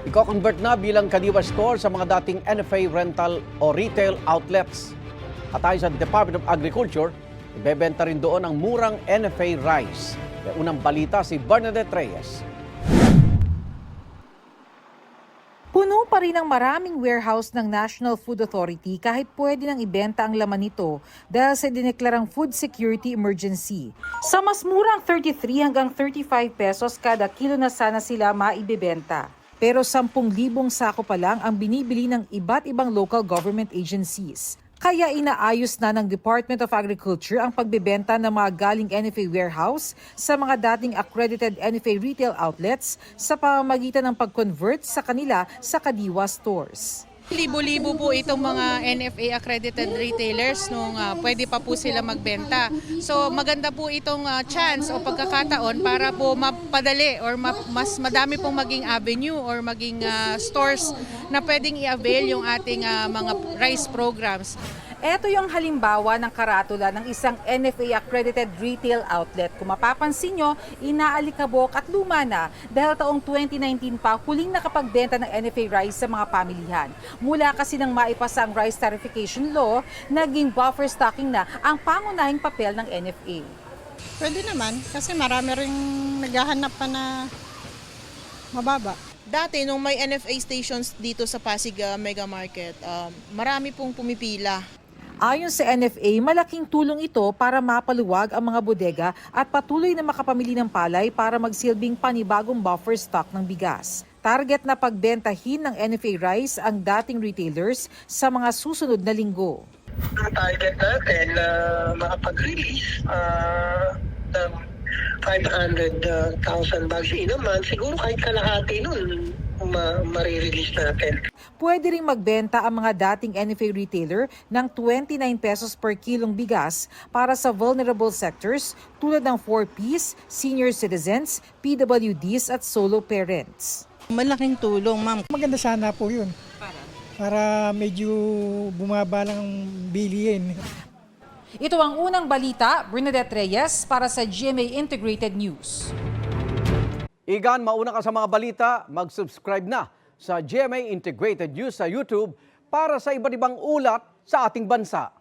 Iko-convert na bilang Kadiwa store sa mga dating NFA rental o retail outlets. At ayon sa Department of Agriculture, ibebenta rin doon ang murang NFA rice. May unang balita si Bernadette Reyes. Puno pa rin ang maraming warehouse ng National Food Authority kahit pwede nang ibenta ang laman nito dahil sa dineklarang food security emergency. Sa mas murang 33 hanggang 35 pesos kada kilo na sana sila maibebenta. Pero 10,000 sako pa lang ang binibili ng iba't ibang local government agencies. Kaya inaayos na ng Department of Agriculture ang pagbebenta ng mga galing NFA warehouse sa mga dating accredited NFA retail outlets sa pamamagitan ng pag-convert sa kanila sa Kadiwa stores. Libo-libo po itong mga NFA accredited retailers nung pwede pa po sila magbenta. So maganda po itong chance o pagkakataon para po mapadali or mas madami pong maging avenue or maging stores na pwedeng i-avail yung ating mga rice programs. Ito yung halimbawa ng karatula ng isang NFA accredited retail outlet. Kung mapapansin nyo, inaalikabok at luma na dahil taong 2019 pa huling nakapagbenta ng NFA rice sa mga pamilihan. Mula kasi nang maipasa ang rice tarification law, naging buffer stocking na ang pangunahing papel ng NFA. Pwede naman kasi marami ring naghahanap pa na mababa. Dati nung may NFA stations dito sa Pasig Mega Market, marami pong pumipila. Ayon sa NFA, malaking tulong ito para mapaluwag ang mga bodega at patuloy na makapamili ng palay para magsilbing panibagong buffer stock ng bigas. Target na pagbentahin ng NFA rice ang dating retailers sa mga susunod na linggo. Ang target natin na makapag-release ng 500,000 bags in a month, siguro kahit kalahati nun marirelease natin. Pwede ring magbenta ang mga dating NFA retailer ng 29 pesos per kilong bigas para sa vulnerable sectors tulad ng 4Ps, senior citizens, PWDs at solo parents. Malaking tulong, ma'am. Maganda sana po yun. Para medyo bumaba lang ang bilihin. Ito ang unang balita, Bernadette Reyes para sa GMA Integrated News. Igan, mauna ka sa mga balita, mag-subscribe na sa GMA Integrated News sa YouTube para sa iba't ibang ulat sa ating bansa.